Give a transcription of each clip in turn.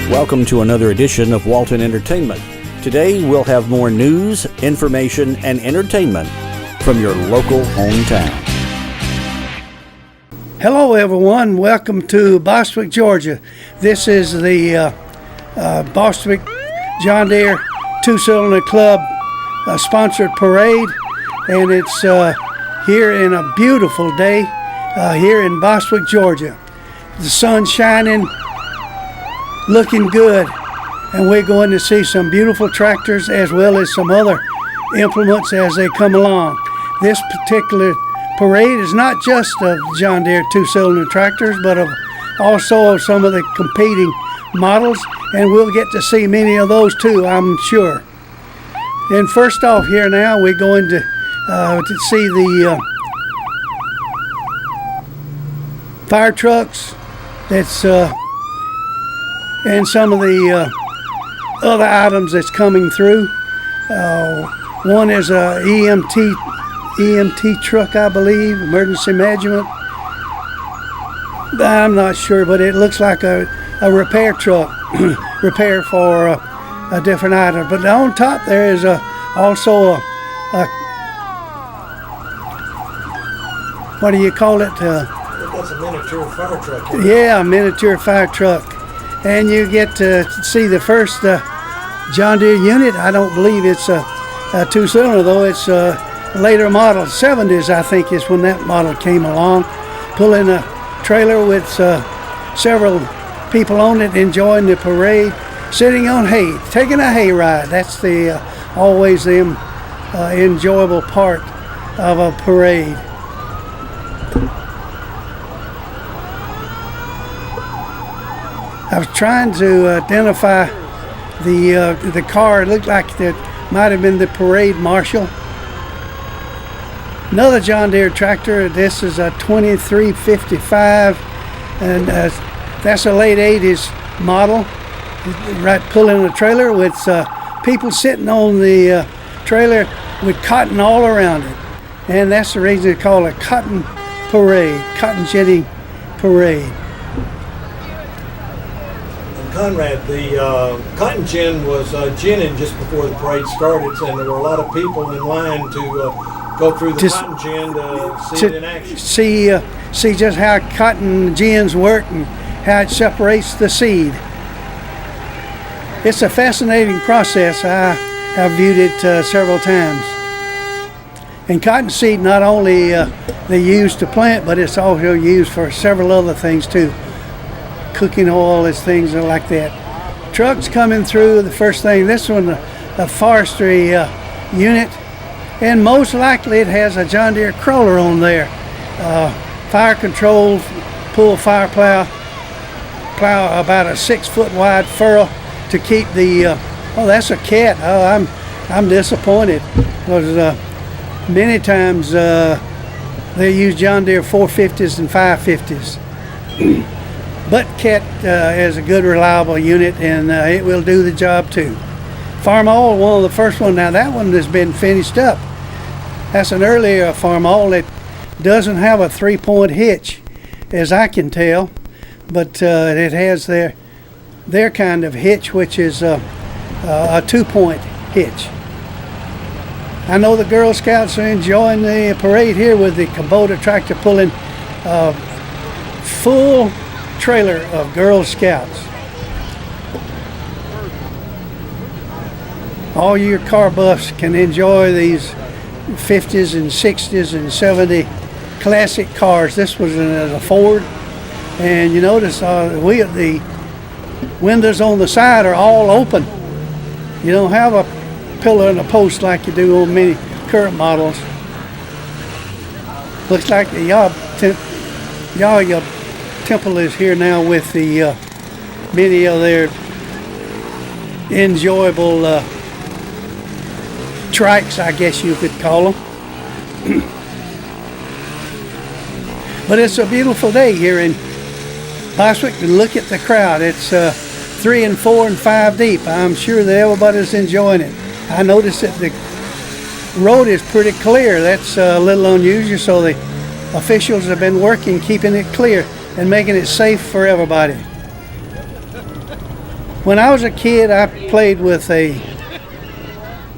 Welcome to another edition of Walton Entertainment. Today we'll have more news, information, and entertainment from your local hometown. Hello everyone, welcome to Bostwick, Georgia. This is the Bostwick John Deere Two-Cylinder Club sponsored parade, and it's here in a beautiful day here in Bostwick, Georgia. The sun's shining, looking good, and we're going to see some beautiful tractors as well as some other implements as they come along. This particular parade is not just of John Deere two-cylinder tractors, but also of some of the competing models, and we'll get to see many of those too, I'm sure. And first off here now, we're going to see the fire trucks that's and some of the other items that's coming through. One is a EMT truck, I believe, emergency management. I'm not sure, but it looks like a repair truck, repair for a different item. But on top there is also a what do you call it? That's a miniature fire truck. Yeah, a miniature fire truck. And you get to see the first John Deere unit. I don't believe it's a two-cylinder, though. It's a later model, 70s, I think, is when that model came along. Pulling a trailer with several people on it, enjoying the parade, sitting on hay, taking a hay ride. That's the always the enjoyable part of a parade. I was trying to identify the car. It looked like it might have been the parade marshal. Another John Deere tractor. This is a 2355, and that's a late 80s model. Right, pulling a trailer with people sitting on the trailer with cotton all around it, and that's the reason it's called a cotton parade, cotton ginning parade. Conrad, the cotton gin was ginning just before the parade started, and there were a lot of people in line to go through the cotton gin to see it in action. See just how cotton gins work and how it separates the seed. It's a fascinating process. I've viewed it several times. And cotton seed not only they use to plant, but it's also used for several other things too. Cooking oil, as things are like that. Trucks coming through. The first thing, this one, a forestry unit, and most likely it has a John Deere crawler on there. Fire control, pull fire plow about a 6-foot wide furrow to keep the. Oh, that's a cat. Oh, I'm disappointed because many times they use John Deere 450s and 550s. But Cat is a good, reliable unit, and it will do the job too. Farm All, one of the first ones. Now that one has been finished up. That's an earlier Farm All that doesn't have a 3-point hitch, as I can tell, but it has their kind of hitch, which is a 2-point hitch. I know the Girl Scouts are enjoying the parade here with the Kubota tractor pulling full trailer of Girl Scouts. All your car buffs can enjoy these 50s and 60s and 70 classic cars. This was a Ford, and you notice the windows on the side are all open. You don't have a pillar and a post like you do on many current models. Looks like the Yah Temple is here now with the many of their enjoyable trikes, I guess you could call them. But it's a beautiful day here in Bostwick, and look at the crowd. It's 3 and 4 and 5 deep. I'm sure that everybody's enjoying it. I noticed that the road is pretty clear. That's a little unusual, so the officials have been working keeping it clear and making it safe for everybody. When I was a kid, I played with a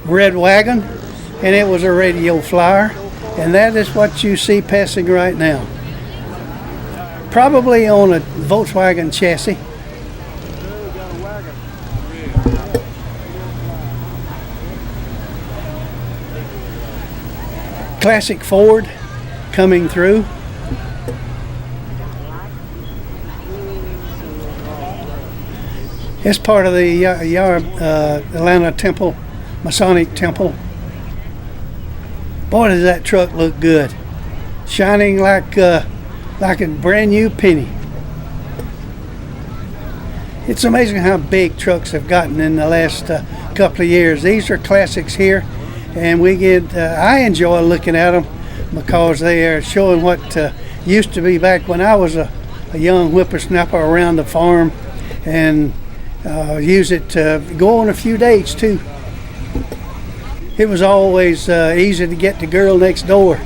red wagon, and it was a radio flyer, and that is what you see passing right now. Probably on a Volkswagen chassis. Classic Ford coming through. It's part of the Atlanta Temple, Masonic Temple. Boy, does that truck look good. Shining like a brand new penny. It's amazing how big trucks have gotten in the last couple of years. These are classics here, and I enjoy looking at them because they are showing what used to be back when I was a young whippersnapper around the farm, and use it to go on a few dates too. It was always easy to get the girl next door.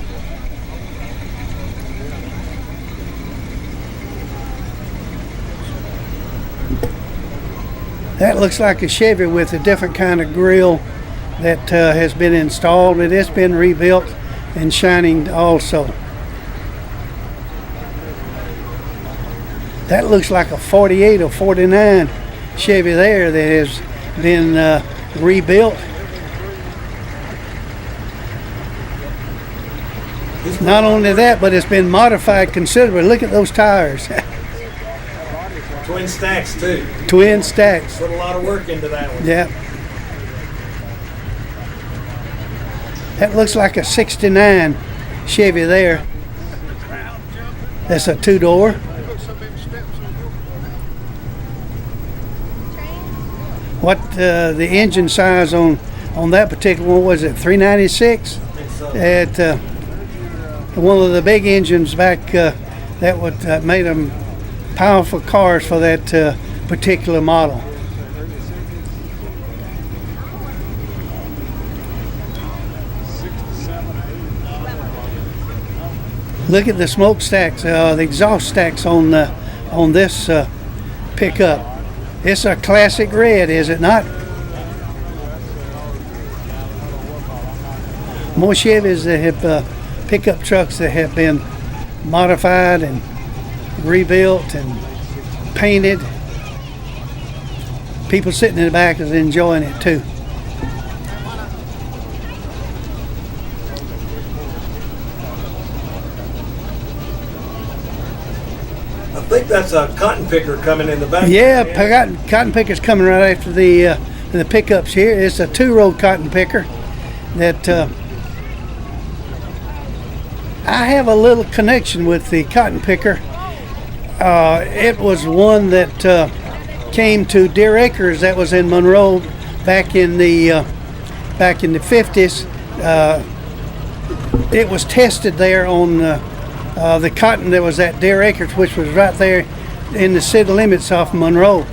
That looks like a Chevy with a different kind of grill that has been installed. It has been rebuilt and shining also. That looks like a 48 or 49 Chevy there that has been rebuilt. Not only that, but it's been modified considerably. Look at those tires. Twin stacks too. Twin stacks. Put a lot of work into that one. Yeah. That looks like a 69 Chevy there. That's a two-door. What the engine size on that particular one was it? 396. I think so. At one of the big engines back that would made them powerful cars for that particular model. Look at the smokestacks, the exhaust stacks on this pickup. It's a classic red, is it not? More Chevys that have pickup trucks that have been modified and rebuilt and painted. People sitting in the back is enjoying it too. I think that's a cotton picker coming in the back. Yeah, cotton picker's coming right after the pickups here. It's a two-row cotton picker that I have a little connection with the cotton picker. It was one that came to Deer Acres that was in Monroe back in the 50s. It was tested there on the cotton that was at Deer Acres, which was right there in the city limits off Monroe.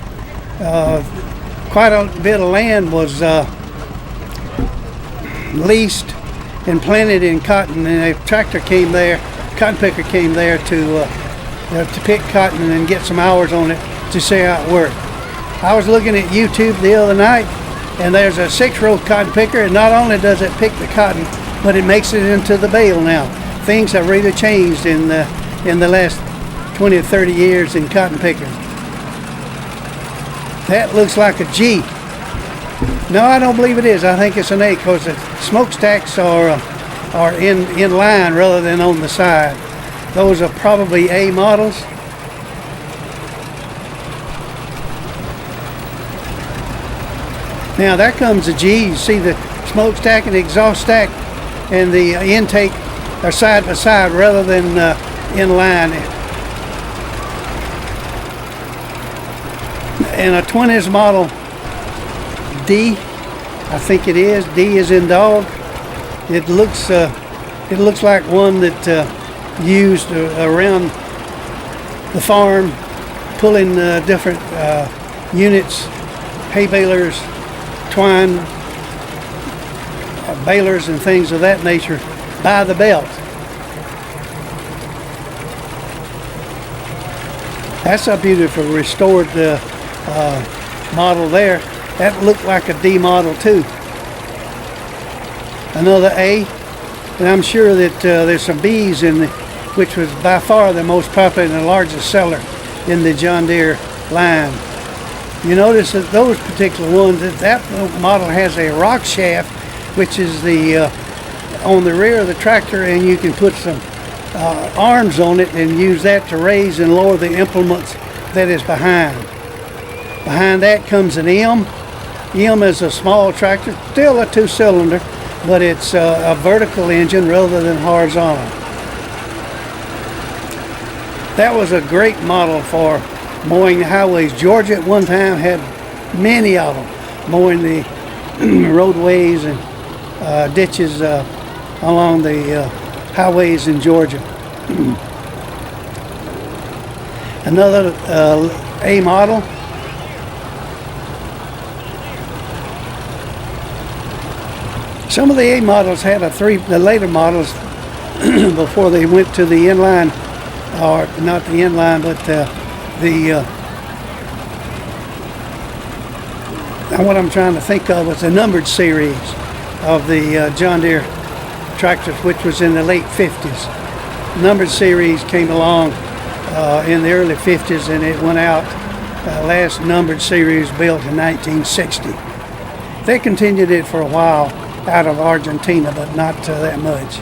Quite a bit of land was leased and planted in cotton, and a tractor came there, cotton picker came there to pick cotton and get some hours on it to see how it worked. I was looking at YouTube the other night, and there's a 6-row cotton picker, and not only does it pick the cotton, but it makes it into the bale now. Things have really changed in the last 20 or 30 years in cotton picking. That looks like a G. No, I don't believe it is. I think it's an A because the smokestacks are in line rather than on the side. Those are probably A models. Now there comes a G. You see the smokestack and the exhaust stack and the intake are side by side rather than in line. And a 20s model D, I think it is. D is in dog. It looks like one that used around the farm, pulling different units, hay balers, twine balers, and things of that nature by the belt. That's a beautiful restored model there. That looked like a D model too. Another A, and I'm sure that there's some B's in the, which was by far the most popular and the largest seller in the John Deere line. You notice that those particular ones, that model has a rock shaft, which is the on the rear of the tractor, and you can put some arms on it and use that to raise and lower the implements that is behind. Behind that comes an M. M is a small tractor, still a 2-cylinder, but it's a vertical engine rather than horizontal. That was a great model for mowing the highways. Georgia at one time had many of them, mowing the roadways and ditches along the highways in Georgia. Another A model. Some of the A models had the later models before they went to the inline, or not the inline, but what I'm trying to think of was the numbered series of the John Deere tractors, which was in the late 50s. Numbered series came along in the early 50s, and it went out. Last numbered series built in 1960. They continued it for a while out of Argentina, but not that much.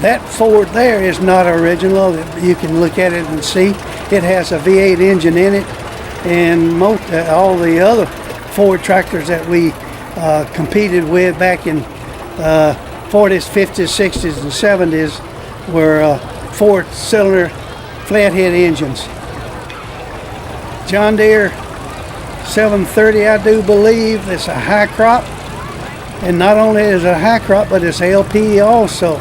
That Ford there is not original. You can look at it and see it has a V8 engine in it, and all the other Ford tractors that we competed with back in 40s, 50s, 60s, and 70s were 4-cylinder flathead engines. John Deere 730, I do believe, it's a high crop, and not only is it a high crop, but it's LP also.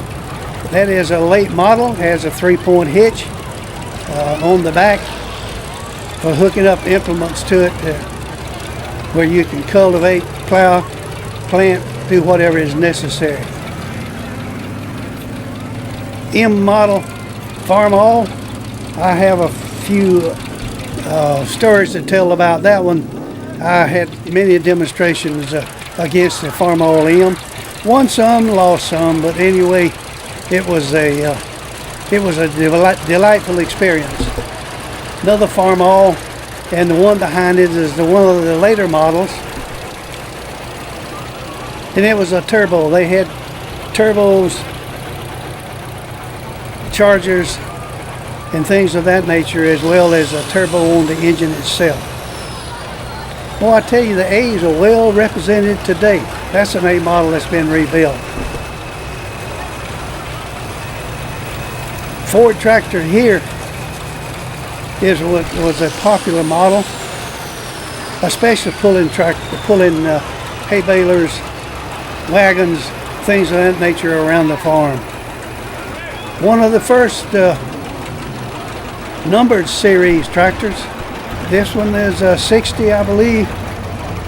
That is a late model, has a 3-point hitch on the back for hooking up implements to it, where you can cultivate, plow, plant, do whatever is necessary. M model farmall. I have a few stories to tell about that one. I had many demonstrations against the farmall M. Won some, lost some, but anyway, it was a delightful experience. Another farmall, and the one behind it is one of the later models, and it was a turbo. They had turbos, chargers, and things of that nature, as well as a turbo on the engine itself. Well, I tell you, the A's are well represented today. That's an A model that's been rebuilt. Ford tractor here was a popular model, especially pulling hay balers, wagons, things of that nature around the farm. One of the first numbered series tractors. This one is a 60, I believe.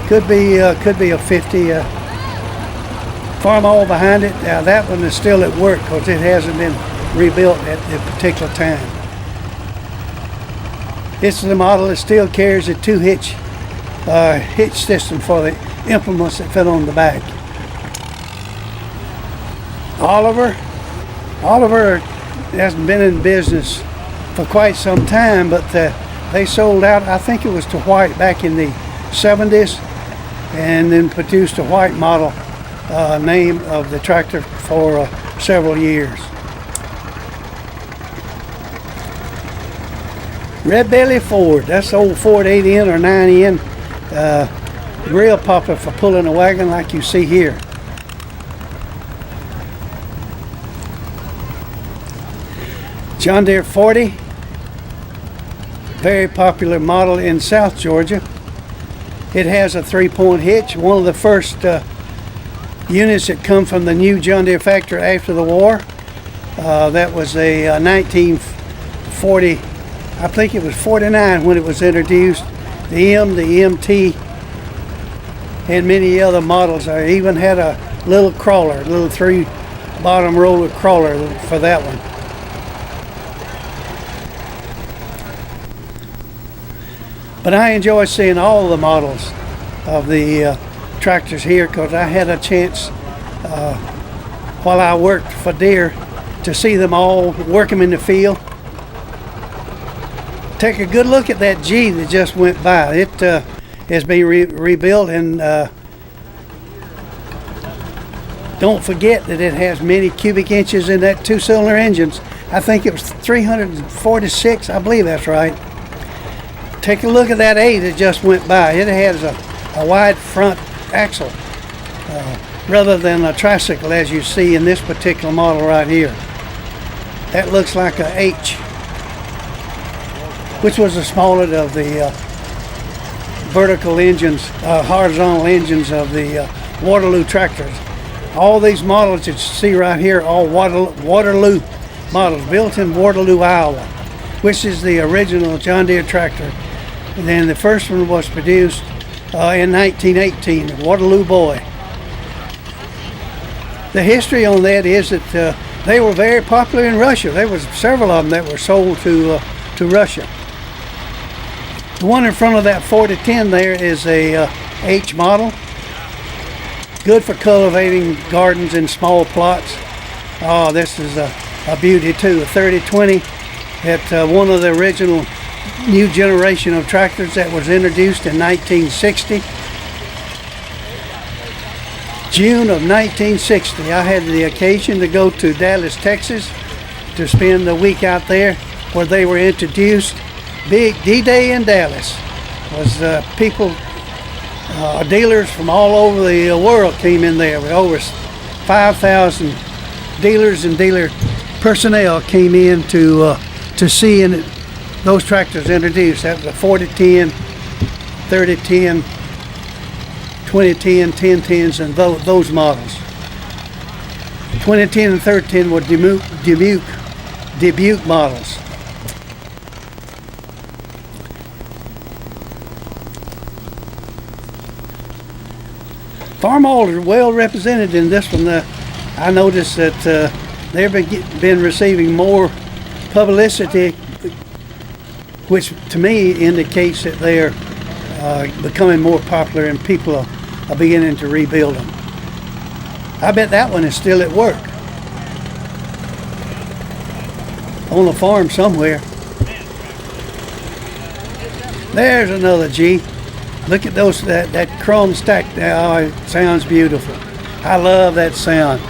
Could be a 50. Farmall behind it. Now that one is still at work because it hasn't been rebuilt at the particular time. This is the model that still carries a 2-hitch hitch system for the implements that fit on the back. Oliver hasn't been in business for quite some time, but they sold out, I think it was to White back in the 70s, and then produced a White model name of the tractor for several years. Red Belly Ford, that's the old Ford 8N or 9N, real popular for pulling a wagon like you see here. John Deere 40, very popular model in South Georgia. It has a 3-point hitch, one of the first units that come from the new John Deere factory after the war. That was a 1940, I think it was 49 when it was introduced. The M, the MT, and many other models. I even had a little crawler, a little 3-bottom roller crawler for that one. But I enjoy seeing all the models of the tractors here, because I had a chance while I worked for Deere to see them all, work them in the field. Take a good look at that G that just went by. It has been rebuilt, and don't forget that it has many cubic inches in that two-cylinder engines. I think it was 346, I believe that's right. Take a look at that A that just went by. It has a wide front axle rather than a tricycle, as you see in this particular model right here. That looks like a H, which was the smaller of the vertical engines, horizontal engines of the Waterloo tractors. All these models that you see right here are all Waterloo models, built in Waterloo, Iowa, which is the original John Deere tractor. And then the first one was produced in 1918, the Waterloo Boy. The history on that is that they were very popular in Russia. There was several of them that were sold to Russia. The one in front of that 4010 there is a H model. Good for cultivating gardens in small plots. Oh, this is a beauty too. A 3020 at one of the original new generation of tractors that was introduced in 1960. June of 1960, I had the occasion to go to Dallas, Texas to spend the week out there where they were introduced. Big D-Day in Dallas was people, dealers from all over the world came in there. With over 5,000 dealers and dealer personnel came in to see those tractors introduced. That was a 4010, 3010, 2010, 1010s, and those models. 2010 and 3010 were Dubuque models. Farm models are well represented in this one. I noticed that they've been receiving more publicity, which to me indicates that they're becoming more popular and people are beginning to rebuild them. I bet that one is still at work on the farm somewhere. There's another G. Look at those, that chrome stack. Oh, it sounds beautiful. I love that sound.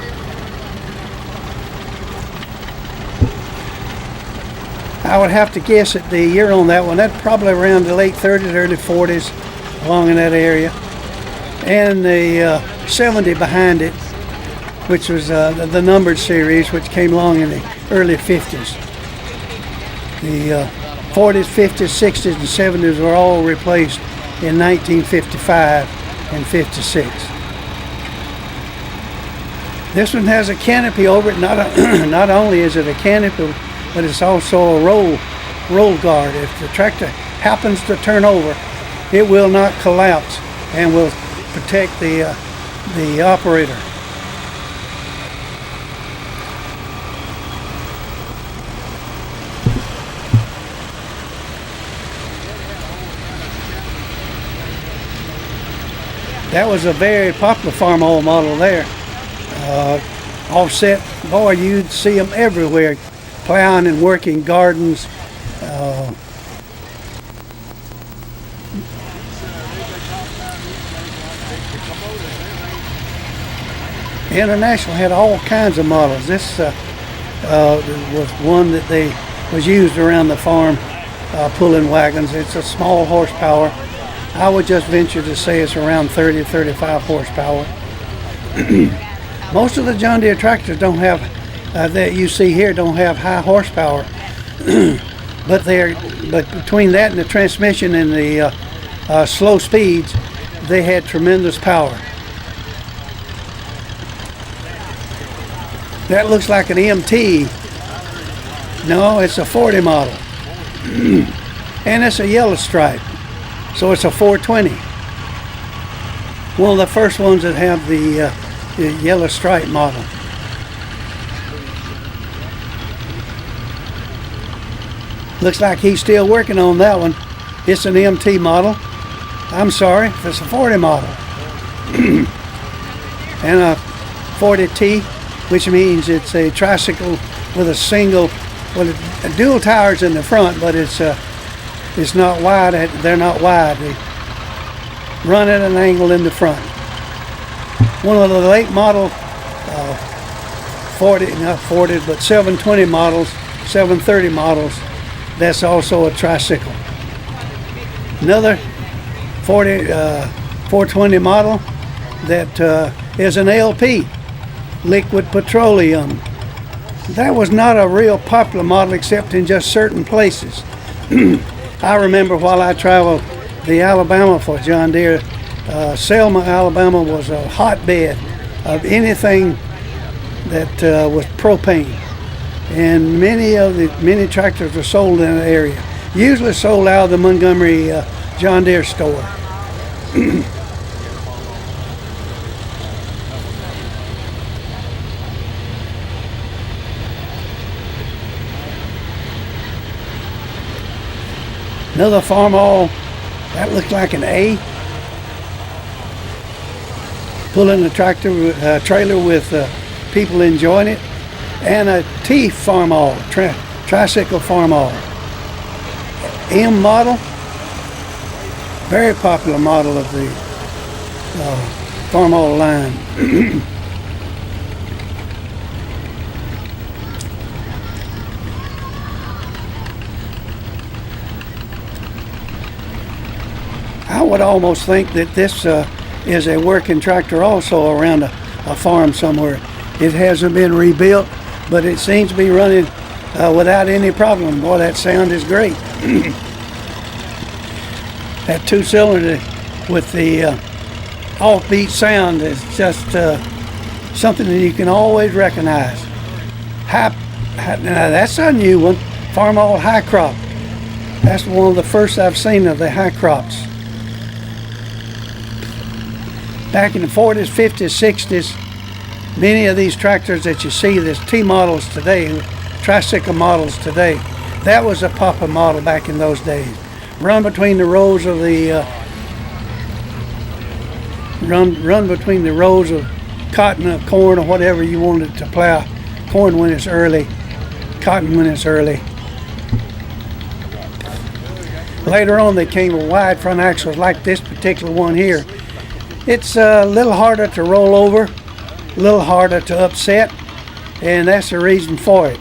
I would have to guess at the year on that one. That's probably around the late 30s, early 40s, along in that area. And the 70 behind it, which was the numbered series, which came along in the early 50s. The 40s, 50s, 60s, and 70s were all replaced in 1955 and 56. This one has a canopy over it. Not only is it a canopy, but it's also a roll guard. If the tractor happens to turn over, it will not collapse and will protect the operator. That was a very popular farm oil model there. Offset, boy, you'd see them everywhere, plowing and working gardens. International had all kinds of models. This was one that was used around the farm, pulling wagons. It's a small horsepower. I would just venture to say it's around 30 to 35 horsepower. Most of the John Deere tractors don't have, that you see here, don't have high horsepower. but between that and the transmission and the slow speeds, they had tremendous power. That looks like an MT. No, it's a 40 model. And it's a yellow stripe. So it's a 420. One of the first ones that have the yellow stripe model. Looks like he's still working on that one. it's an MT model. I'm sorry, it's a 40 model. And a 40T, which means it's a tricycle with a single, well, dual tires in the front, but it's not wide. They're not wide. They run at an angle in the front. One of the late model 720 models, 730 models, that's also a tricycle. Another 420 model that is an LP, liquid petroleum. That was not a real popular model except in just certain places. I remember while I traveled the Alabama for John Deere, Selma, Alabama was a hotbed of anything that was propane, and many tractors were sold in the area. Usually sold out of the Montgomery John Deere store. Another Farmall, that looked like an A. Pulling a trailer with people enjoying it. And a T Farmall, tricycle Farmall. M model, very popular model of the Farmall line. I would almost think that this is a working tractor also around a farm somewhere. It hasn't been rebuilt, but it seems to be running without any problem. Boy, that sound is great. That two-cylinder with the offbeat sound is just something that you can always recognize. Now that's a new one, Farmall High Crop. That's one of the first I've seen of the high crops. Back in the 40s, 50s, 60s, many of these tractors that you see, there's T models today, tricycle models today, that was a Papa model back in those days. Run between the rows of the run between the rows of cotton or corn or whatever you wanted to plow. Corn when it's early, cotton when it's early. Later on they came with wide front axles like this particular one here. It's a little harder to roll over, a little harder to upset, and that's the reason for it.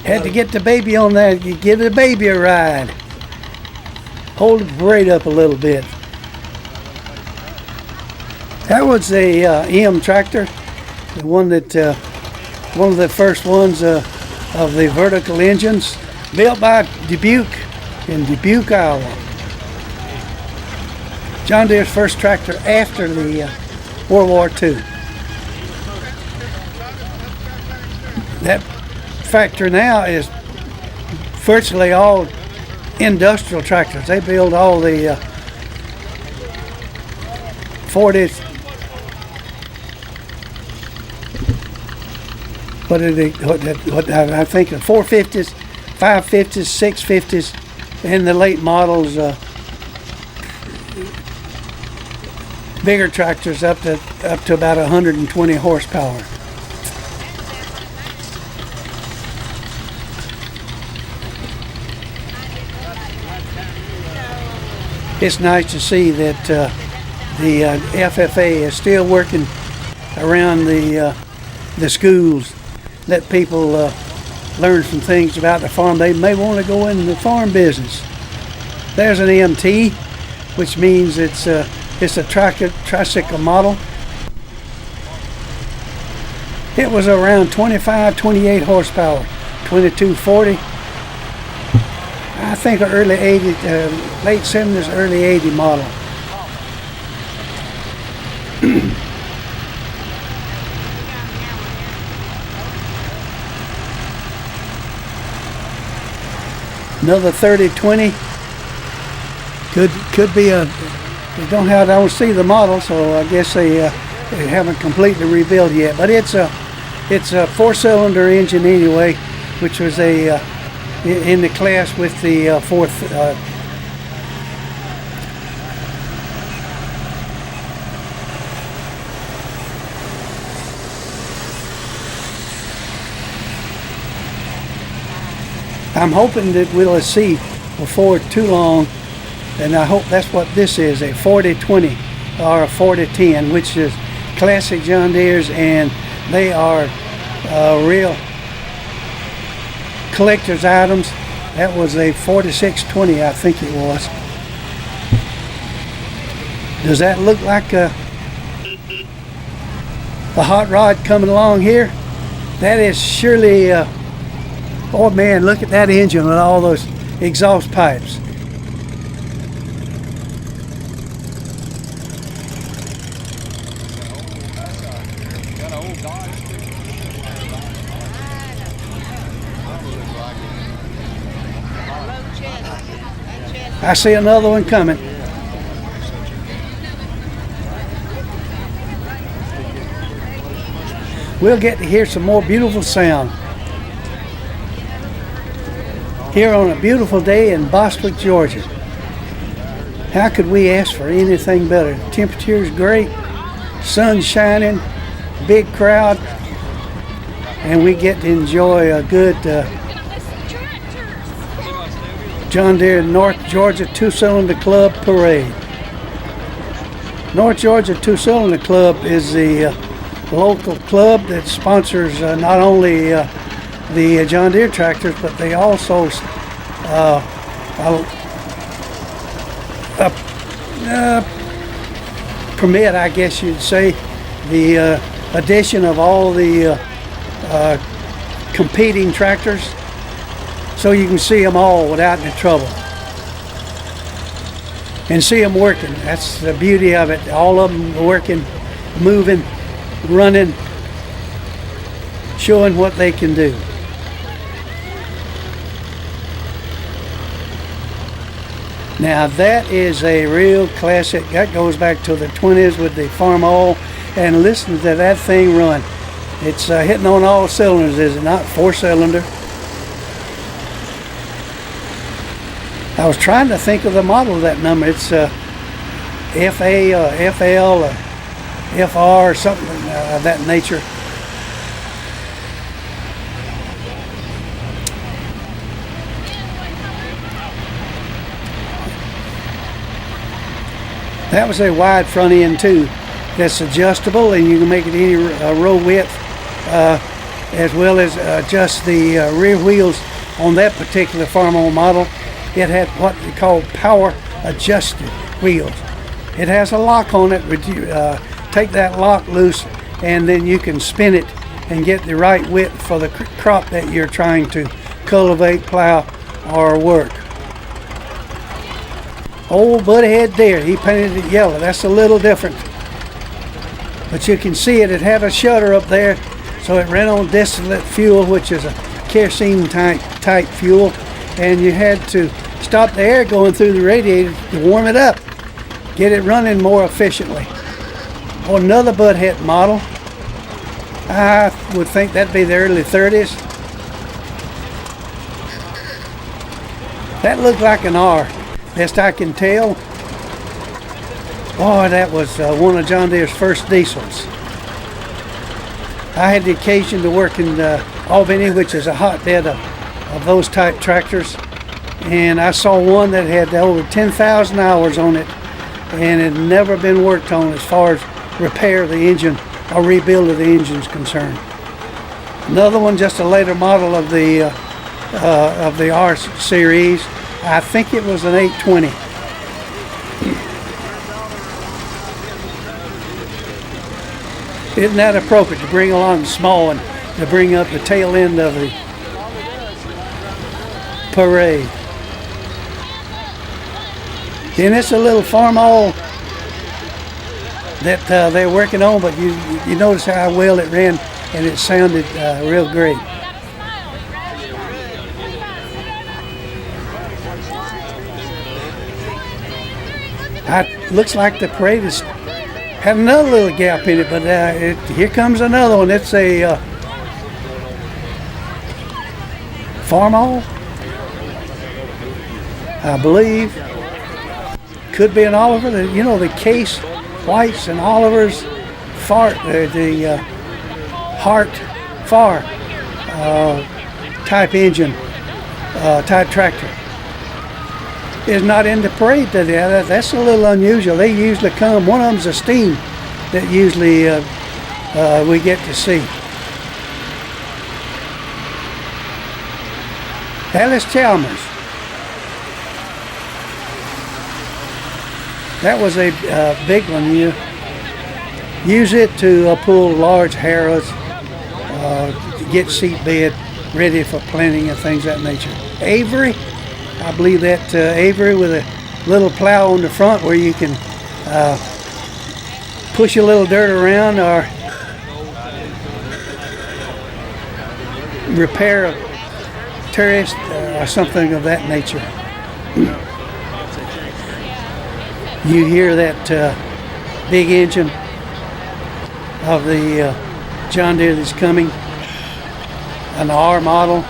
Had to get the baby on that. You give the baby a ride. Hold the parade up a little bit. That was a M tractor, the one that one of the first ones of the vertical engines, built by Dubuque in Dubuque, Iowa. John Deere's first tractor after the World War II. That factory now is virtually all industrial tractors. They build all the 40s, what I think the 450s, 550s, 650s, and the late models, bigger tractors up to about 120 horsepower. It's nice to see that the FFA is still working around the schools, let people learn some things about the farm. They may want to go into the farm business. There's an MT, which means it's a tricycle model. It was around 25, 28 horsepower, 2240. I think an early 80, late 70s, early 80 model. Another 3020 could be a. I don't see the model, so I guess they haven't completely rebuilt yet. But it's a It's a 4-cylinder engine anyway, which was in the class with the fourth. I'm hoping that we'll see before too long, and I hope that's what this is, a 40-20 or a 40-10, which is classic John Deere's, and they are real collector's items. That was a 46-20, I think it was. Does that look like a hot rod coming along here? That is surely, oh man, look at that engine with all those exhaust pipes. I see another one coming. We'll get to hear some more beautiful sound here on a beautiful day in Bostwick, Georgia. How could we ask for anything better? Temperature's great, sun shining, big crowd, and we get to enjoy a good John Deere North Georgia Two-Cylinder Club parade. North Georgia Two-Cylinder Club is the local club that sponsors not only the John Deere tractors, but they also permit, I guess you'd say, the addition of all the competing tractors, so you can see them all without any trouble and see them working. That's the beauty of it. All of them working, moving, running, showing what they can do. Now that is a real classic. That goes back to the 20s with the farm oil, and listen to that thing run. It's hitting on all cylinders, is it not? 4-cylinder. I was trying to think of the model of that number. It's FA or FL or FR or something of that nature. That was a wide front end too. That's adjustable, and you can make it any row width, as well as adjust the rear wheels on that particular farm-owned model. It had what we call power adjusted wheels. It has a lock on it. Take that lock loose, and then you can spin it and get the right width for the crop that you're trying to cultivate, plow, or work. Old Buddy had there. He painted it yellow. That's a little different. But you can see it. It had a shutter up there, so it ran on distillate fuel, which is a kerosene type fuel, and you had to stop the air going through the radiator to warm it up, get it running more efficiently. Oh, another Budhead model. I would think that'd be the early 30s. That looked like an R, best I can tell. Boy, that was one of John Deere's first diesels. I had the occasion to work in Albany, which is a hotbed of those type tractors, and I saw one that had over 10,000 hours on it, and had never been worked on as far as repair of the engine or rebuild of the engine is concerned. Another one, just a later model of the R series. I think it was an 820. Isn't that appropriate to bring along the small one to bring up the tail end of the parade? And it's a little farm oil that they're working on, but you notice how well it ran, and it sounded real great. Looks like the parade has had another little gap in it, but here comes another one. It's a Farmall, I believe. Could be an Oliver. The Case Whites and Oliver's the Hart Far type engine, type tractor is not in the parade today. That's a little unusual. They usually come. One of them's a Steam that usually we get to see. Alice Chalmers. That was a big one. You use it to pull large harrows, to get seat bed ready for planting and things of that nature. Avery, I believe that Avery with a little plow on the front where you can push a little dirt around or repair a terrace or something of that nature. You hear that big engine of the John Deere that's coming, an R model,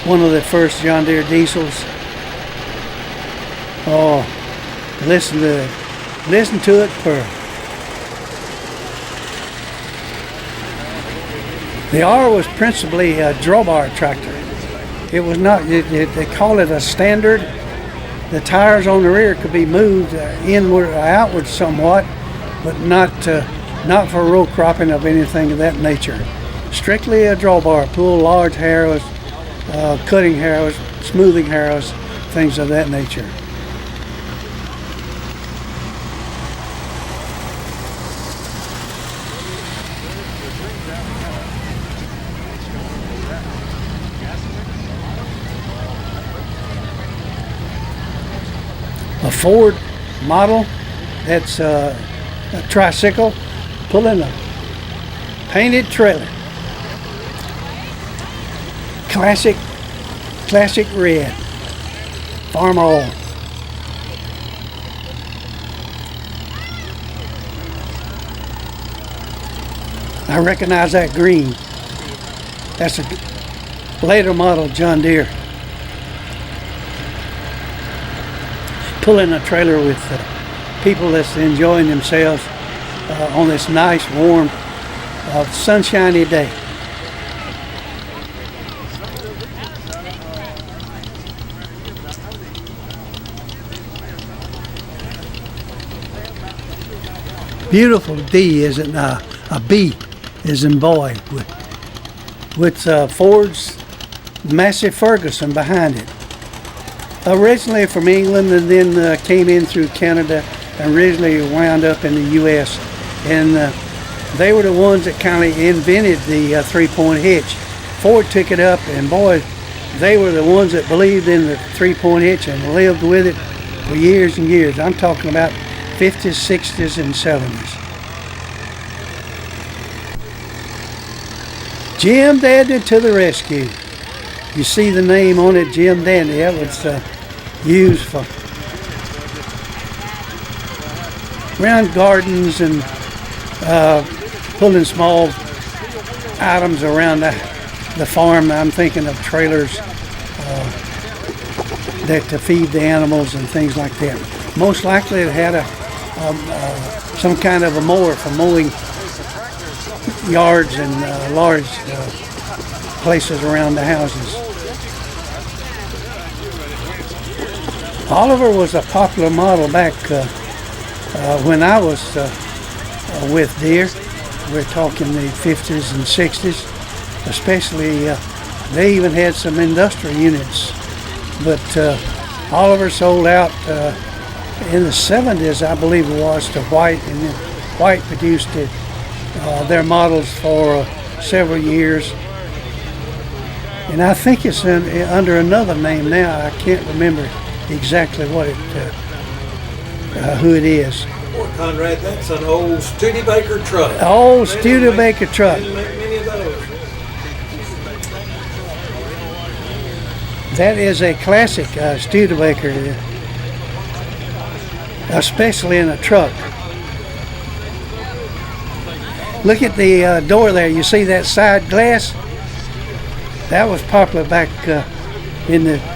one of the first John Deere diesels. Oh, listen to it purr. The R was principally a drawbar tractor. It was not, they call it a standard. The tires on the rear could be moved inward or outward somewhat, but not for row cropping of anything of that nature. Strictly a drawbar, pull large harrows, cutting harrows, smoothing harrows, things of that nature. A Ford model that's a tricycle pulling a painted trailer. Classic red. Farmall. I recognize that green. That's a later model John Deere. Pulling a trailer with people that's enjoying themselves on this nice, warm, sunshiny day. Beautiful D is it now? A B is in boy with Ford's massive Ferguson behind it. Originally from England and then came in through Canada and originally wound up in the U.S. And they were the ones that kind of invented the three-point hitch. Ford took it up and boy, they were the ones that believed in the three-point hitch and lived with it for years and years. I'm talking about 50s, 60s, and 70s. Jim Dandy to the rescue. You see the name on it, Jim Dandy. That was used for around gardens and pulling small items around the farm. I'm thinking of trailers that to feed the animals and things like that. Most likely it had some kind of a mower for mowing yards and large places around the houses. Oliver was a popular model back when I was with Deere. We're talking the 50s and 60s, especially they even had some industrial units. But Oliver sold out in the 70s, I believe it was, to White, and then White produced it, their models for several years. And I think it's under another name now. I can't remember exactly what who it is. Boy, Conrad, that's an old Studebaker truck. Old Studebaker truck. Didn't make many of those. That is a classic Studebaker, especially in a truck. Look at the door there. You see that side glass? That was popular back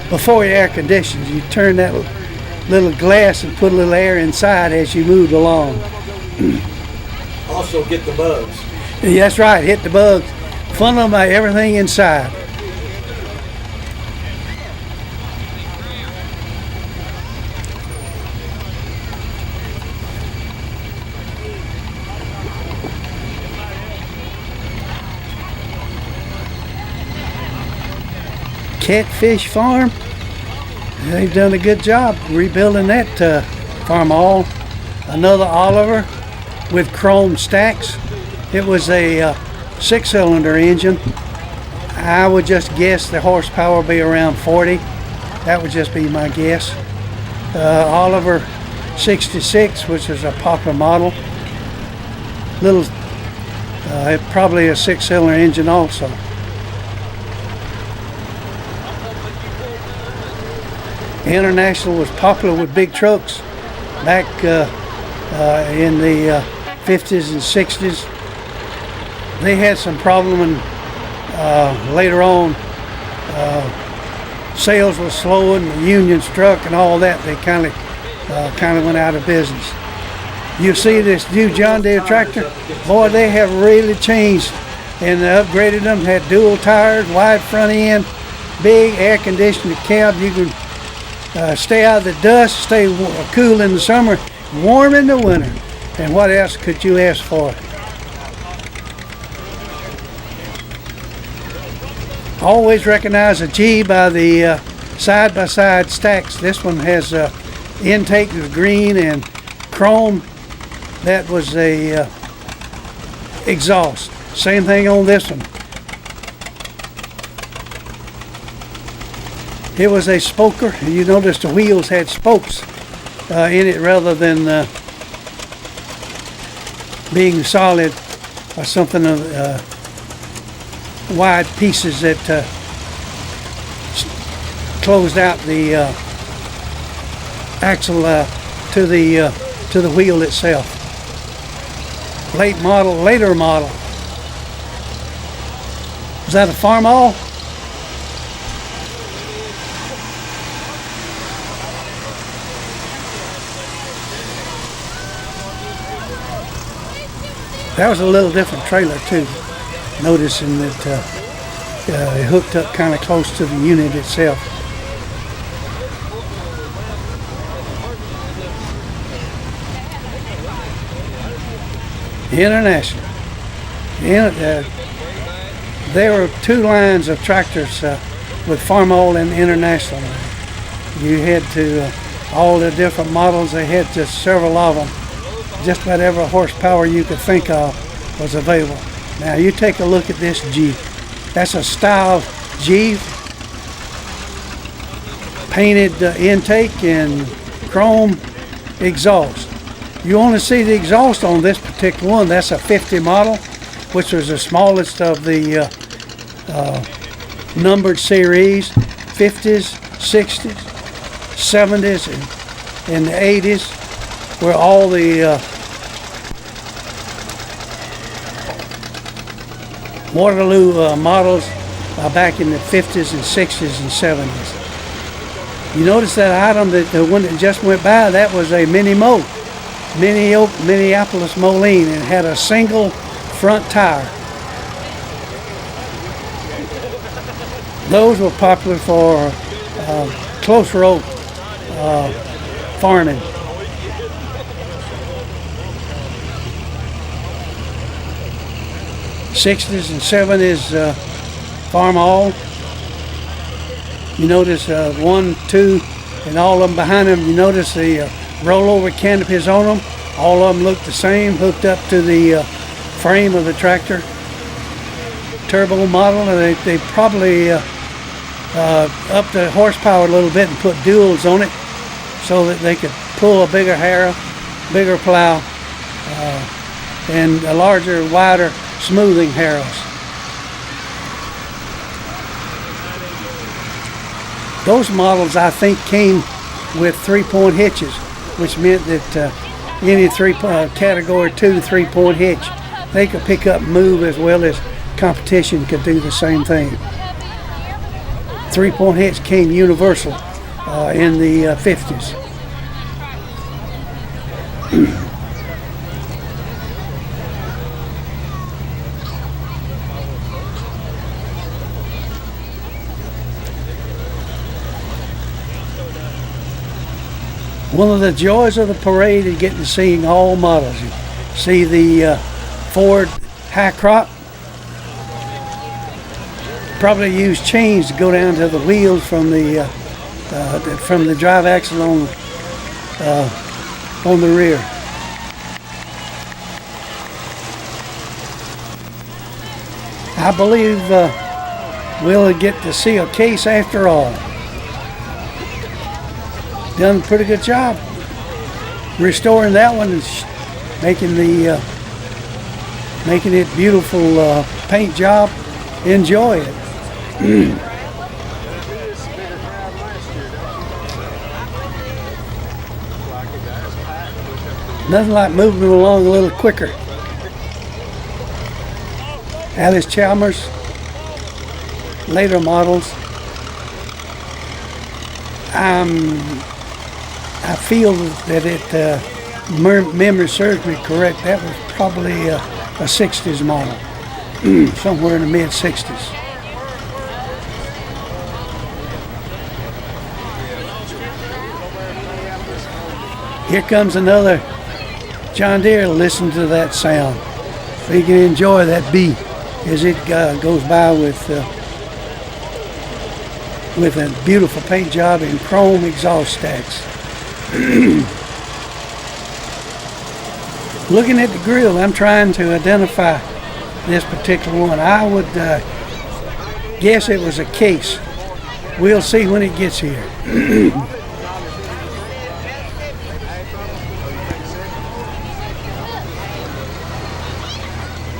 before air conditioners. You turn that little glass and put a little air inside as you moved along. Also get the bugs. Yeah, that's right, hit the bugs. Funnel them everything inside. Catfish farm. They've done a good job rebuilding that farm all. Another Oliver with chrome stacks. It was a 6-cylinder engine. I would just guess the horsepower would be around 40. That would just be my guess. Oliver 66, which is a popular model. Little, probably a 6-cylinder engine also. International was popular with big trucks back in the 50s and 60s. They had some problem, and later on sales were slow and the union struck and all that. They kind of went out of business. You see this new John Deere tractor? Boy, they have really changed and upgraded them. Had dual tires, wide front end, big air conditioned cab. You can stay out of the dust, stay cool in the summer, warm in the winter. And what else could you ask for? Always recognize a G by the side-by-side stacks. This one has intake of green and chrome. That was a exhaust. Same thing on this one. It was a spoker, and you notice the wheels had spokes in it rather than being solid or something of wide pieces that closed out the axle to the wheel itself. Later model. Is that a Farmall? That was a little different trailer too, noticing that it hooked up kind of close to the unit itself. International. There were two lines of tractors with Farmall and International. You had to all the different models. They had just several of them. Just about every horsepower you could think of was available. Now you take a look at this G. That's a style G, painted intake and chrome exhaust. You only see the exhaust on this particular one. That's a 50 model, which was the smallest of the numbered series. 50s, 60s, 70s, and the 80s were all the Waterloo models back in the 50s and 60s and 70s. You notice that item, that the one that just went by, that was a Minneapolis Moline, and had a single front tire. Those were popular for close row farming. '60s and '70s Farmall. You notice 1, 2, and all of them behind them. You notice the rollover canopies on them. All of them look the same, hooked up to the frame of the tractor. Turbo model, and they probably upped the horsepower a little bit and put duals on it so that they could pull a bigger harrow, bigger plow, and a larger, wider smoothing harrows. Those models, I think, came with 3-point hitches, which meant that any category 2 3-point hitch, they could pick up and move as well as competition could do the same thing. 3-point hits came universal in the 50s. One of the joys of the parade is getting to see all models. You see the Ford high crop. Probably use chains to go down to the wheels from the drive axle on the rear. I believe we'll get to see a case after all. Done a pretty good job restoring that one and making it beautiful paint job. Enjoy it. Nothing like moving along a little quicker. Alice Chalmers, later models. I feel that memory serves me correct, that was probably a 60s model, somewhere in the mid-60s. Here comes another John Deere. Listen to that sound. So you can enjoy that beat as it goes by with a beautiful paint job and chrome exhaust stacks. Looking at the grill, I'm trying to identify this particular one. I would guess it was a case. We'll see when it gets here.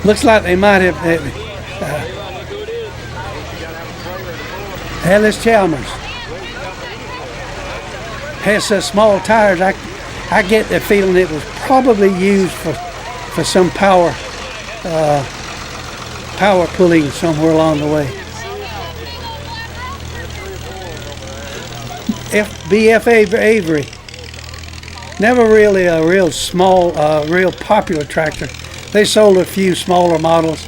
Looks like they might have Alice Chalmers has such small tires. I get the feeling it was probably used for some power pulling somewhere along the way. BF Avery, never really a real small, real popular tractor. They sold a few smaller models,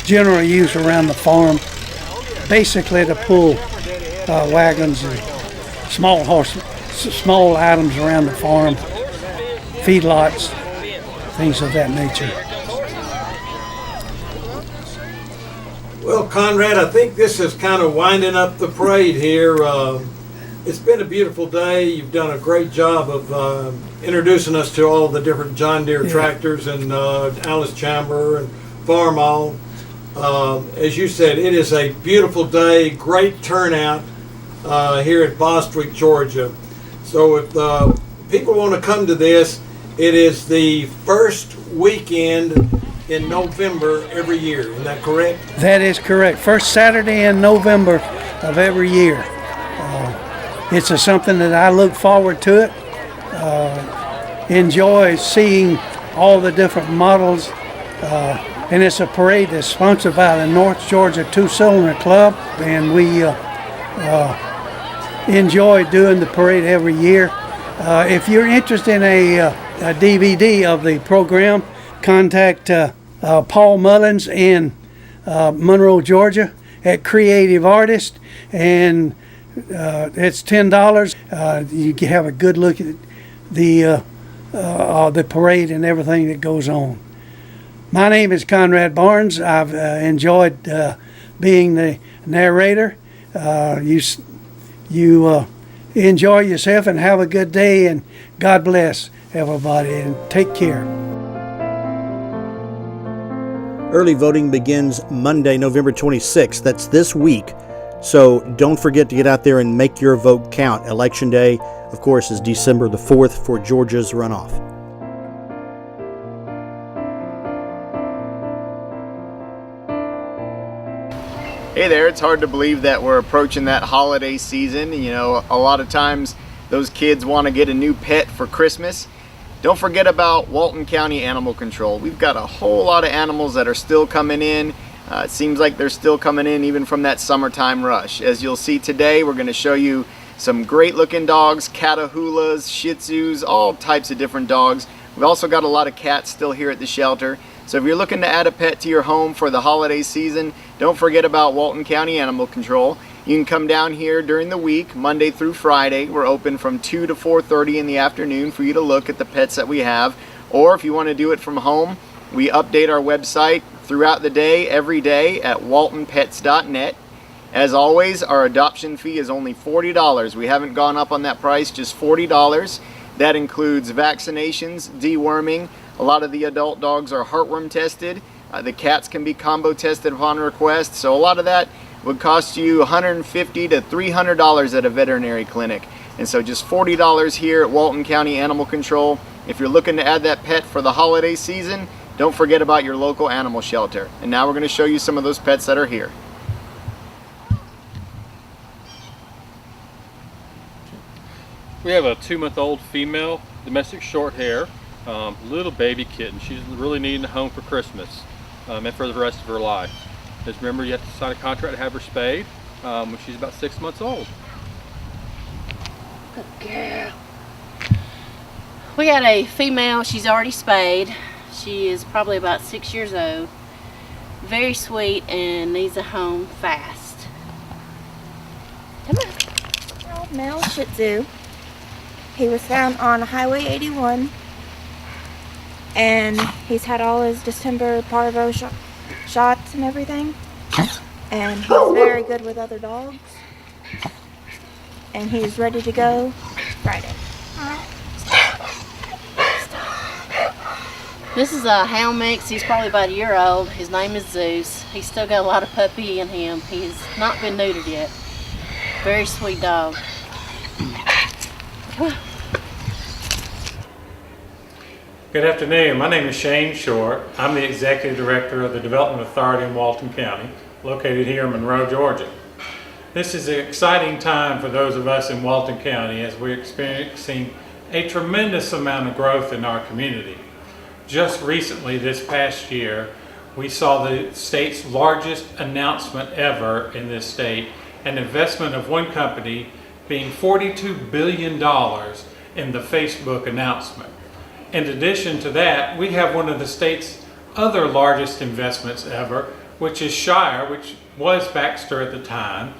generally used around the farm, basically to pull wagons and small items around the farm, feedlots, things of that nature. Well, Conrad, I think this is kind of winding up the parade here. It's been a beautiful day. You've done a great job of introducing us to all the different John Deere tractors and Alice Chalmers and Farmall. As you said, it is a beautiful day, great turnout here at Bostwick, Georgia. So if people want to come to this, it is the first weekend in November every year. Isn't that correct? That is correct. First Saturday in November of every year. It's something that I look forward to it. Enjoy seeing all the different models. And it's a parade that's sponsored by the North Georgia Two-Cylinder Club, and we enjoy doing the parade every year. If you're interested in a DVD of the program, contact Paul Mullins in Monroe, Georgia at Creative Artist, and it's $10. You can have a good look at the parade and everything that goes on. My name is Conrad Barnes. I've enjoyed being the narrator. You enjoy yourself and have a good day, and God bless everybody, and take care. Early voting begins Monday, November 26th. That's this week. So don't forget to get out there and make your vote count. Election Day, of course, is December the 4th for Georgia's runoff. Hey there, it's hard to believe that we're approaching that holiday season. You know, a lot of times those kids want to get a new pet for Christmas. Don't forget about Walton County Animal Control. We've got a whole lot of animals that are still coming in. It seems like they're still coming in even from that summertime rush. As you'll see today, we're going to show you some great looking dogs, Catahoulas, Shih Tzus, all types of different dogs. We've also got a lot of cats still here at the shelter. So if you're looking to add a pet to your home for the holiday season, don't forget about Walton County Animal Control. You can come down here during the week, Monday through Friday. We're open from 2 to 4:30 in the afternoon for you to look at the pets that we have. Or if you want to do it from home, we update our website throughout the day, every day at waltonpets.net. As always, our adoption fee is only $40. We haven't gone up on that price, just $40. That includes vaccinations, deworming. A lot of the adult dogs are heartworm tested. The cats can be combo tested upon request. So a lot of that would cost you $150 to $300 at a veterinary clinic. And so just $40 here at Walton County Animal Control. If you're looking to add that pet for the holiday season, don't forget about your local animal shelter. And now we're going to show you some of those pets that are here. We have a 2-month-old female domestic short hair, little baby kitten. She's really needing a home for Christmas and for the rest of her life. Just remember, you have to sign a contract to have her spayed when she's about 6 months old. Good girl. We got a female, she's already spayed. She is probably about 6 years old. Very sweet and needs a home fast. Come on. Old male Shih Tzu. He was found on Highway 81, and he's had all his December parvo shots and everything, and he's very good with other dogs, and he's ready to go Friday. This is a hound mix. He's probably about a year old. His name is Zeus. He's still got a lot of puppy in him. He's not been neutered yet. Very sweet dog. Good afternoon. My name is Shane Short. I'm the Executive Director of the Development Authority in Walton County, located here in Monroe, Georgia. This is an exciting time for those of us in Walton County as we're experiencing a tremendous amount of growth in our community. Just recently, this past year, we saw the state's largest announcement ever in this state, an investment of one company being $42 billion in the Facebook announcement. In addition to that, we have one of the state's other largest investments ever, which is Shire, which was Baxter at the time.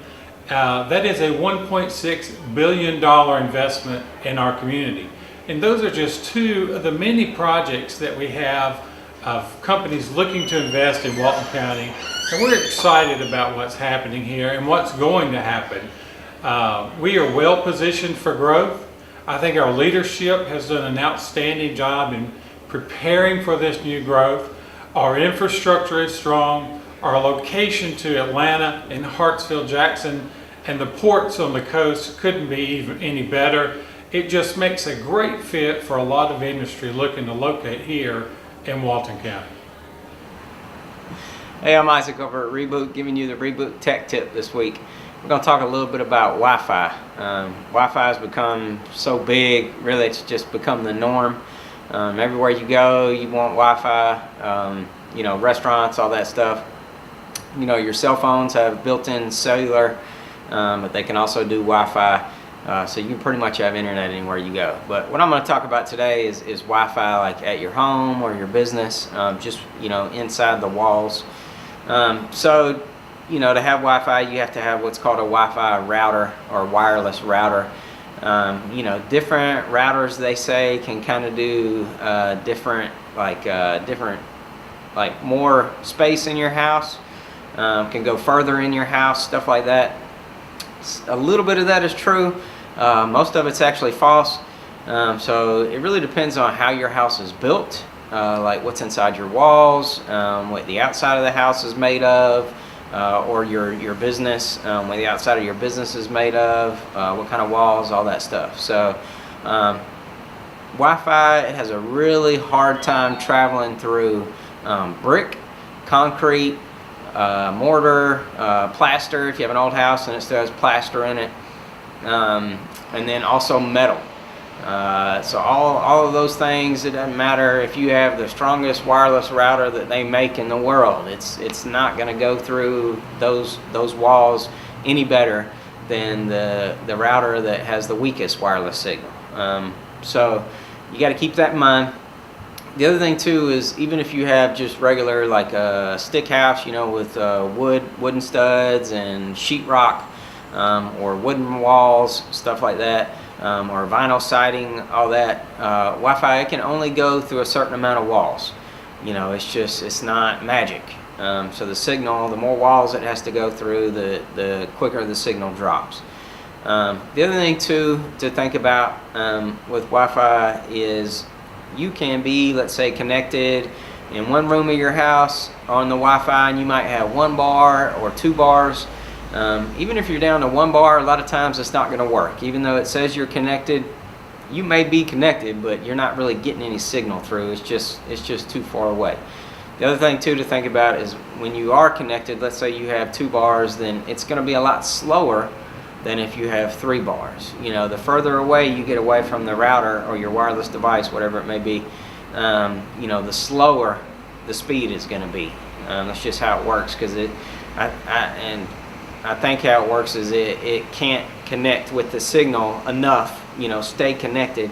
That is a $1.6 billion investment in our community. And those are just two of the many projects that we have of companies looking to invest in Walton County. And we're excited about what's happening here and what's going to happen. We are well positioned for growth. I think our leadership has done an outstanding job in preparing for this new growth. Our infrastructure is strong. Our location to Atlanta and Hartsville, Jackson, and the ports on the coast couldn't be even any better. It just makes a great fit for a lot of industry looking to locate here in Walton County. Hey, I'm Isaac over at Reboot, giving you the Reboot Tech Tip this week. We're going to talk a little bit about Wi-Fi. Wi-Fi has become so big, really it's just become the norm. Everywhere you go, you want Wi-Fi, you know, restaurants, all that stuff. You know, your cell phones have built-in cellular, but they can also do Wi-Fi, so you can pretty much have internet anywhere you go. But what I'm going to talk about today is Wi-Fi like at your home or your business, just, you know, inside the walls. So, you know, to have Wi-Fi, you have to have what's called a Wi-Fi router or wireless router. You know, different routers, they say, can kind of do different, more space in your house, can go further in your house, stuff like that. A little bit of that is true. Most of it's actually false. So it really depends on how your house is built, like what's inside your walls, what the outside of the house is made of, or your business, what the outside of your business is made of, what kind of walls, all that stuff. So Wi-Fi has a really hard time traveling through brick, concrete, mortar, plaster, if you have an old house and it still has plaster in it, and then also metal. So all of those things, it doesn't matter if you have the strongest wireless router that they make in the world. It's not going to go through those walls any better than the router that has the weakest wireless signal. So you got to keep that in mind. The other thing too is, even if you have just regular, like a stick house, you know, with wooden studs and sheetrock, or wooden walls, stuff like that, or vinyl siding, all that, Wi-Fi, it can only go through a certain amount of walls. You know, it's not magic. So the signal, the more walls it has to go through, the quicker the signal drops. The other thing too to think about with Wi-Fi is, you can be, let's say, connected in one room of your house on the Wi-Fi, and you might have 1 bar or 2 bars. Even if you're down to 1 bar, a lot of times it's not going to work. Even though it says you're connected, you may be connected, but you're not really getting any signal through. It's just too far away. The other thing too to think about is, when you are connected, let's say you have 2 bars, then it's going to be a lot slower than if you have 3 bars. You know, the further away you get away from the router or your wireless device, whatever it may be, you know, the slower the speed is going to be. That's just how it works, because I think how it works is it can't connect with the signal enough, you know, stay connected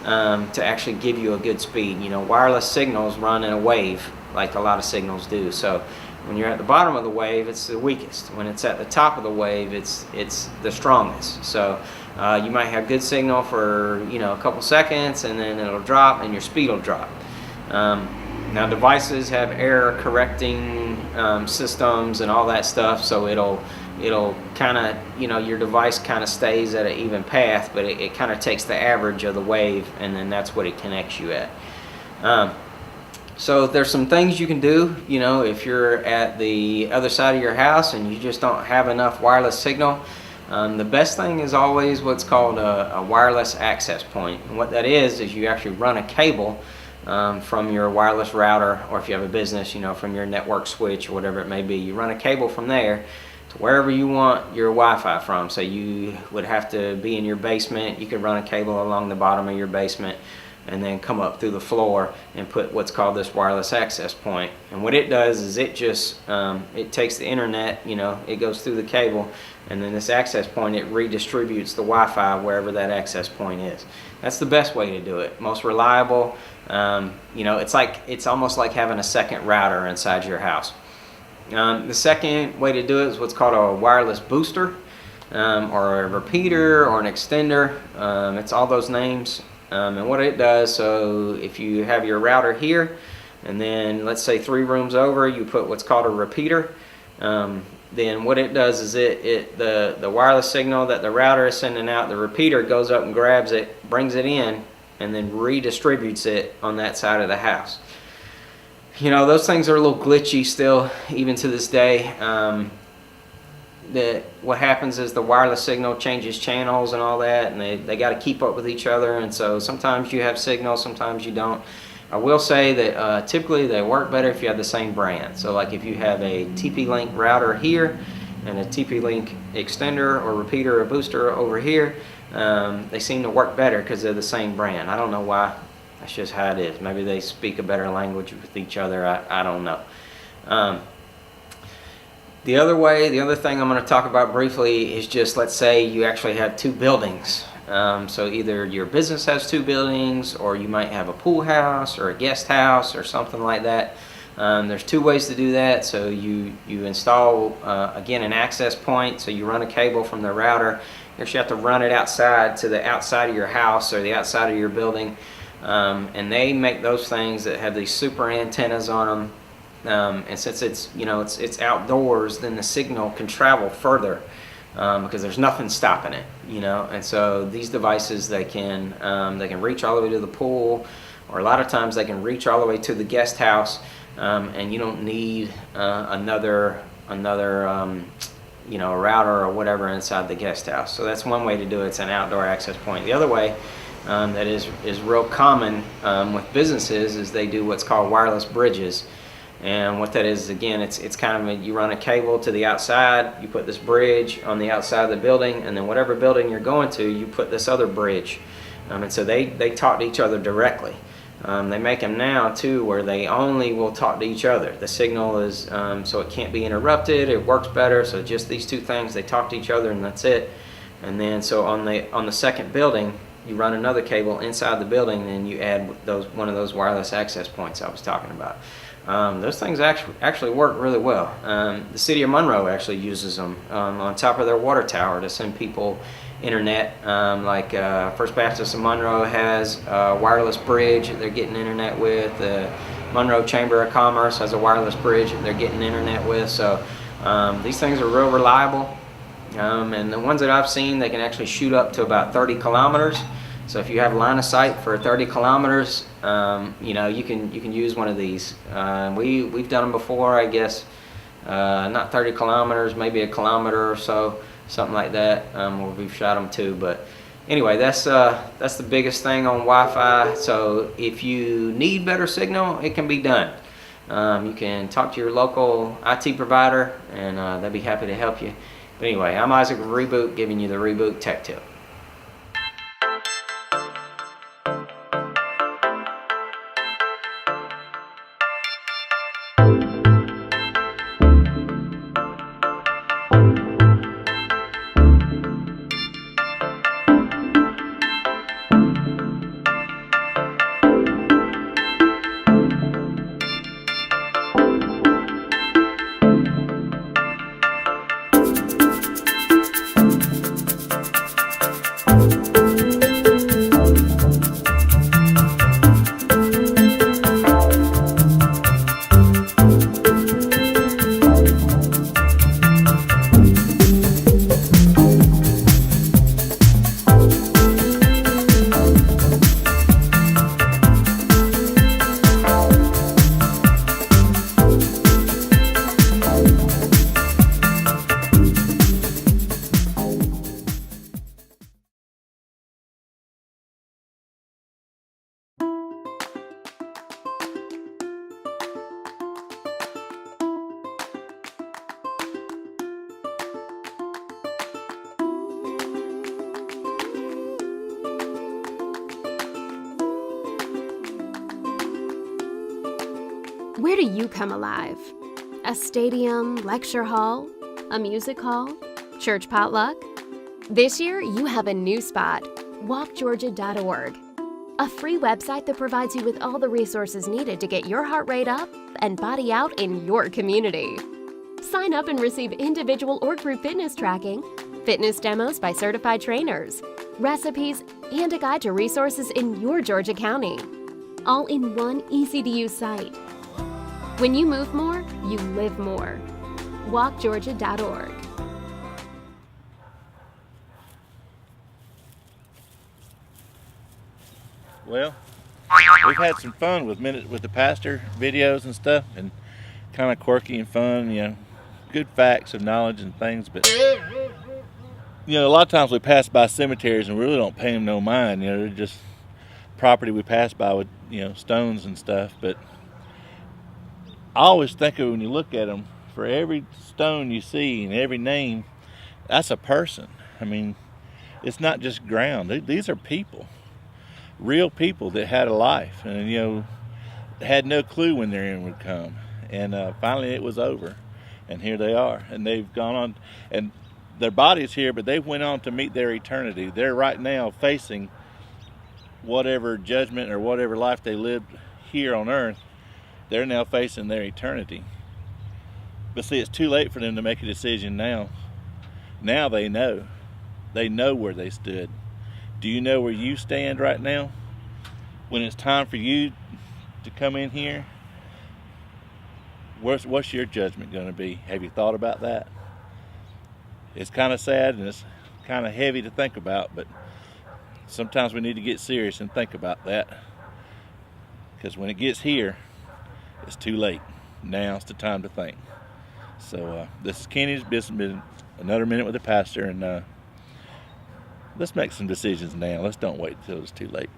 to actually give you a good speed. You know, wireless signals run in a wave like a lot of signals do. So when you're at the bottom of the wave, it's the weakest. When it's at the top of the wave, it's the strongest. So you might have good signal for, you know, a couple seconds, and then it'll drop and your speed will drop. Now devices have error correcting systems and all that stuff, so it'll kind of, you know, your device kind of stays at an even path, but it kind of takes the average of the wave, and then that's what it connects you at. So there's some things you can do, you know, if you're at the other side of your house and you just don't have enough wireless signal. The best thing is always what's called a wireless access point. And what that is you actually run a cable from your wireless router, or if you have a business, you know, from your network switch or whatever it may be. You run a cable from there to wherever you want your Wi-Fi from. So you would have to be in your basement. You could run a cable along the bottom of your basement, and then come up through the floor and put what's called this wireless access point. And what it does is it just it takes the internet, you know, it goes through the cable, and then this access point, it redistributes the Wi-Fi wherever that access point is. That's the best way to do it, most reliable. You know, it's almost like having a second router inside your house. The second way to do it is what's called a wireless booster, or a repeater, or an extender. It's all those names. And what it does, so if you have your router here, and then let's say 3 rooms over, you put what's called a repeater, then what it does is the wireless signal that the router is sending out, the repeater goes up and grabs it, brings it in, and then redistributes it on that side of the house. You know, those things are a little glitchy still, even to this day. What happens is the wireless signal changes channels and all that, and they got to keep up with each other, and so sometimes you have signal, sometimes you don't. I will say that typically they work better if you have the same brand. So like if you have a TP-Link router here and a TP-Link extender or repeater or booster over here, they seem to work better because they're the same brand. I don't know why. That's just how it is. Maybe they speak a better language with each other. I don't know. The other thing I'm going to talk about briefly is just, let's say you actually have 2 buildings. So either your business has 2 buildings, or you might have a pool house or a guest house or something like that. There's 2 ways to do that. So you install, again, an access point. So you run a cable from the router. You actually have to run it outside to the outside of your house or the outside of your building. And they make those things that have these super antennas on them. And since it's, you know, it's outdoors, then the signal can travel further because there's nothing stopping it, you know. And so these devices, they can reach all the way to the pool, or a lot of times they can reach all the way to the guest house, and you don't need another you know, a router or whatever inside the guest house. So that's one way to do it. It's an outdoor access point. The other way that is real common with businesses is they do what's called wireless bridges. And what that is, again, it's kind of you run a cable to the outside, you put this bridge on the outside of the building, and then whatever building you're going to, you put this other bridge And so they talk to each other directly. They make them now too where they only will talk to each other. The signal is so it can't be interrupted. It works better. So just these two things, they talk to each other and that's it. And then so on the second building, you run another cable inside the building, and then you add one of those wireless access points I was talking about. Those things actually work really well. The city of Monroe actually uses them on top of their water tower to send people internet. First Baptist of Monroe has a wireless bridge that they're getting internet with. The Monroe Chamber of Commerce has a wireless bridge that they're getting internet with. So these things are real reliable. And the ones that I've seen, they can actually shoot up to about 30 kilometers. So if you have line of sight for 30 kilometers, you can use one of these. We've done them before, I guess, not 30 kilometers, maybe a kilometer or so, something like that, where we've shot them too. But anyway, that's the biggest thing on Wi-Fi. So if you need better signal, it can be done. You can talk to your local IT provider, and they'll be happy to help you. But anyway, I'm Isaac with Reboot, giving you the Reboot Tech Tip. Where do you come alive? A stadium, lecture hall, a music hall, church potluck? This year, you have a new spot, walkgeorgia.org, a free website that provides you with all the resources needed to get your heart rate up and body out in your community. Sign up and receive individual or group fitness tracking, fitness demos by certified trainers, recipes, and a guide to resources in your Georgia County, all in one easy-to-use site. When you move more, you live more. walkgeorgia.org. Well, we've had some fun with the pastor videos and stuff, and kind of quirky and fun, good facts of knowledge and things. But a lot of times we pass by cemeteries and we really don't pay them no mind. They're just property we pass by with stones and stuff. But I always think of when you look at them, for every stone you see and every name, that's a person. I mean, it's not just ground. These are people, real people that had a life, and had no clue when their end would come. And finally, it was over, and here they are. And they've gone on, and their body's here, but they went on to meet their eternity. They're right now facing whatever judgment or whatever life they lived here on earth. They're now facing their eternity. But see, it's too late for them to make a decision now. Now they know. They know where they stood. Do you know where you stand right now? When it's time for you to come in here, what's your judgment going to be? Have you thought about that? It's kind of sad and it's kind of heavy to think about, but sometimes we need to get serious and think about that. Because when it gets here, it's too late. Now's the time to think. So this is Kenny's been another minute with the pastor, and let's make some decisions now. Let's don't wait until it's too late.